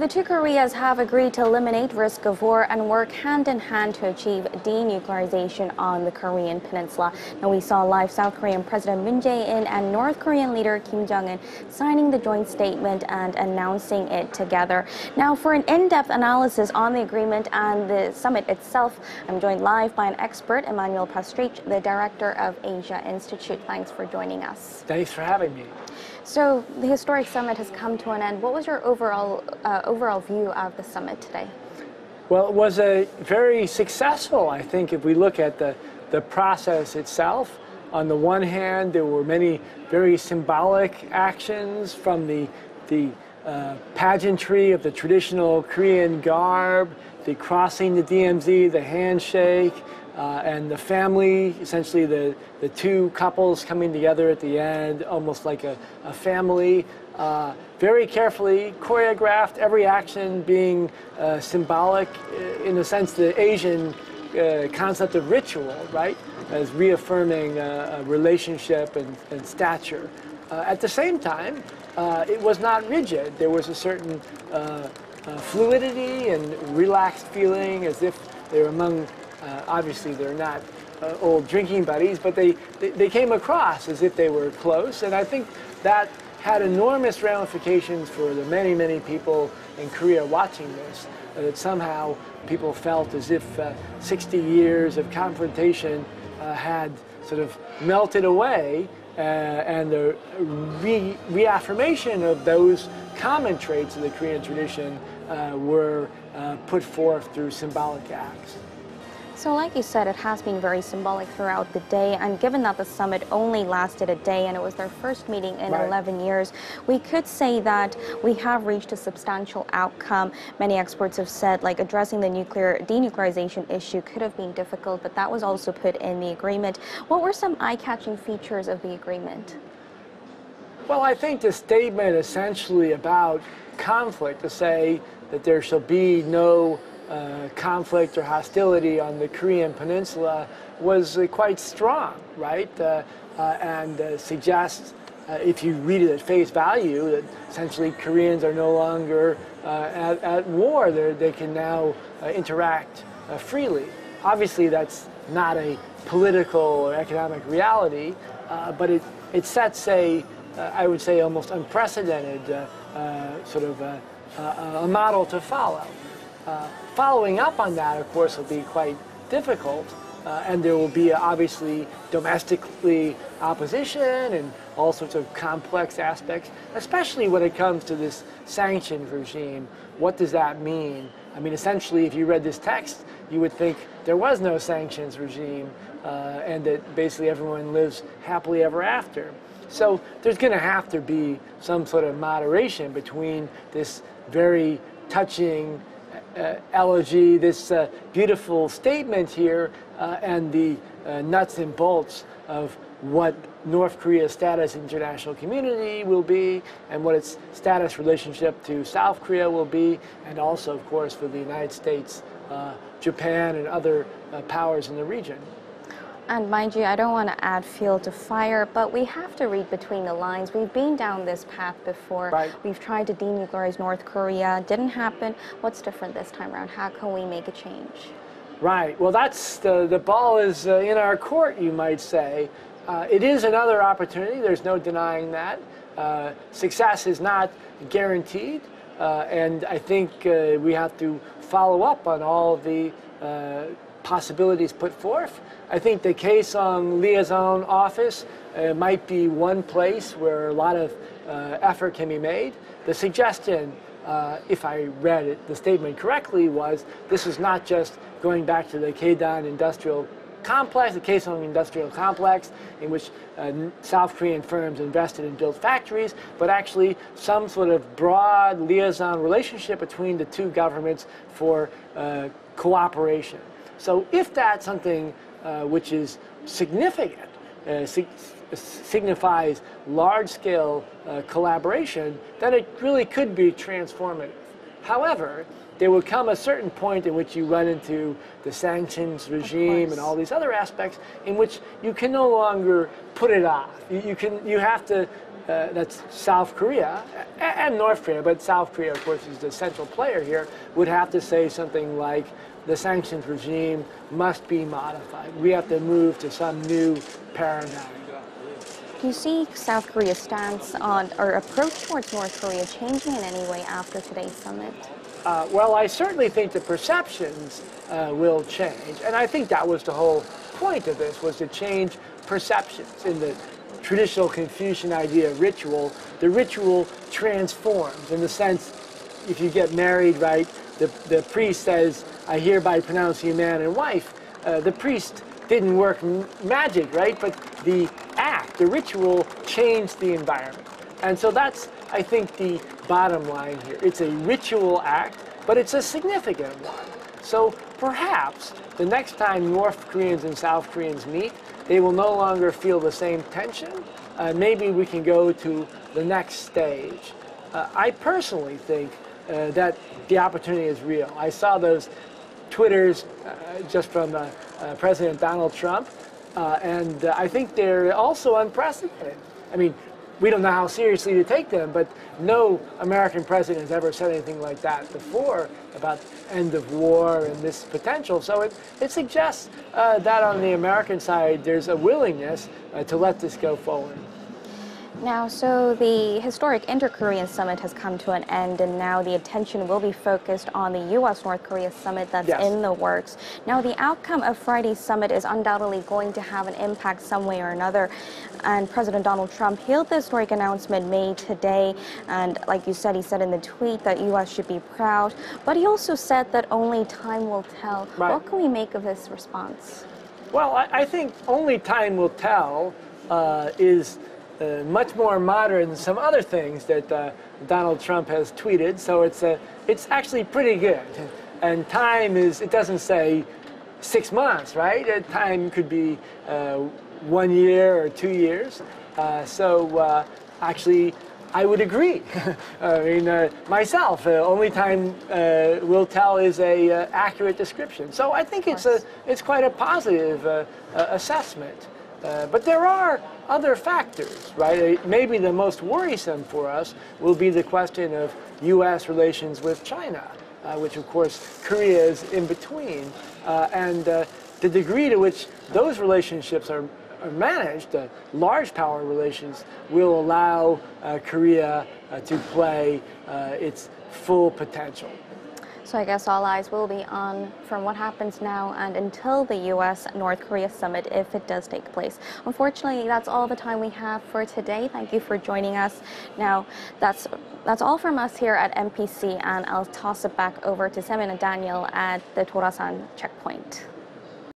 The two Koreas have agreed to eliminate risk of war and work hand in hand to achieve denuclearization on the Korean Peninsula. Now, we saw live South Korean President Moon Jae-in and North Korean leader Kim Jong-un signing the joint statement and announcing it together. Now, for an in-depth analysis on the agreement and the summit itself, I'm joined live by an expert, Emanuel PASTREICH, the director of Asia Institute. Thanks for joining us. Thanks for having me. So the historic summit has come to an end. What was your overall view of the summit today? Well, it was a very successful, I think, if we look at the process itself. On the one hand, there were many very symbolic actions, from the pageantry of the traditional Korean garb, the crossing the DMZ, the handshake, and the family, essentially the two couples coming together at the end, almost like a family. Very carefully choreographed, every action being symbolic in the sense the Asian concept of ritual, right, as reaffirming a relationship and stature. At the same time, it was not rigid. There was a certain fluidity and relaxed feeling, as if they were among, obviously they're not old drinking buddies, but they came across as if they were close, and I think that had enormous ramifications for the many, many people in Korea watching this, that somehow people felt as if 60 years of confrontation had sort of melted away, and the reaffirmation of those common traits of the Korean tradition were put forth through symbolic acts. So like you said, it has been very symbolic throughout the day, and given that the summit only lasted a day and it was their first meeting in 11 years, we could say that we have reached a substantial outcome. Many experts have said, like, addressing the denuclearization issue could have been difficult, but that was also put in the agreement. What were some eye-catching features of the agreement? Well, I think the statement essentially about conflict, to say that there shall be no conflict or hostility on the Korean Peninsula, was quite strong, right? And suggests, if you read it at face value, that essentially Koreans are no longer at war. They can now interact freely. Obviously, that's not a political or economic reality, but it sets I would say, almost unprecedented sort of a model to follow. Following up on that, of course, will be quite difficult, and there will be obviously domestically opposition and all sorts of complex aspects, especially when it comes to this sanctions regime. What does that mean? I mean, essentially, if you read this text, you would think there was no sanctions regime, and that basically everyone lives happily ever after. So there's going to have to be some sort of moderation between this very touching elegy, this beautiful statement here, and the nuts and bolts of what North Korea's status in the international community will be, and what its status relationship to South Korea will be, and also, of course, for the United States, Japan, and other powers in the region. And mind you, I don't want to add fuel to fire, but we have to read between the lines. We've been down this path before. Right. We've tried to denuclearize North Korea. Didn't happen. What's different this time around? How can we make a change? Right. Well, that's the ball is in our court, you might say. It is another opportunity. There's no denying that. Success is not guaranteed, and I think we have to follow up on all of the possibilities put forth. I think the Kaesong Liaison Office might be one place where a lot of effort can be made. The suggestion, if I read the statement correctly, was this is not just going back to the Kaesong Industrial Complex, the Kaesong Industrial Complex, in which South Korean firms invested and built factories, but actually some sort of broad liaison relationship between the two governments for cooperation. So if that's something which is significant, signifies large-scale collaboration, then it really could be transformative. However, there will come a certain point in which you run into the sanctions regime and all these other aspects in which you can no longer put it off. You have to that's South Korea and North Korea, but South Korea, of course, is the central player here, would have to say something like the sanctions regime must be modified. We have to move to some new paradigm. Do you see South Korea's stance on or approach towards North Korea changing in any way after today's summit? Well, I certainly think the perceptions will change, and I think that was the whole point of this, was to change perceptions. In the traditional Confucian idea of ritual, the ritual transforms in the sense, if you get married, right, the priest says, I hereby pronounce you man and wife. The priest didn't work magic, right, but the act, the ritual, changed the environment. And so that's, I think, the bottom line here. It's a ritual act, but it's a significant one. So perhaps the next time North Koreans and South Koreans meet, they will no longer feel the same tension. Maybe we can go to the next stage. I personally think that the opportunity is real. I saw those Twitters just from President Donald Trump, and I think they're also unprecedented. I mean, we don't know how seriously to take them, but no American president has ever said anything like that before about end of war and this potential. So it suggests that on the American side, there's a willingness to let this go forward. Now, so the historic inter-Korean summit has come to an end, and now the attention will be focused on the U.S.-North Korea summit that's in the works. Now, the outcome of Friday's summit is undoubtedly going to have an impact some way or another, and President Donald Trump hailed the historic announcement made today, and like you said, he said in the tweet that U.S. should be proud, but he also said that only time will tell. Right. What can we make of this response? Well, I think only time will tell is much more modern than some other things that Donald Trump has tweeted, so it's actually pretty good. And time is, it doesn't say 6 months, right? Time could be 1 year or 2 years. So actually, I would agree. I mean, myself, only time will tell is a accurate description. So I think it's quite a positive assessment. But there are other factors, right? Maybe the most worrisome for us will be the question of U.S. relations with China, which of course Korea is in between. And the degree to which those relationships are managed, large power relations, will allow Korea to play its full potential. So I guess all eyes will be on from what happens now and until the U.S.-North Korea summit, if it does take place. Unfortunately, that's all the time we have for today. Thank you for joining us. Now, that's all from us here at MPC, and I'll toss it back over to Semin and Daniel at the Torasan checkpoint.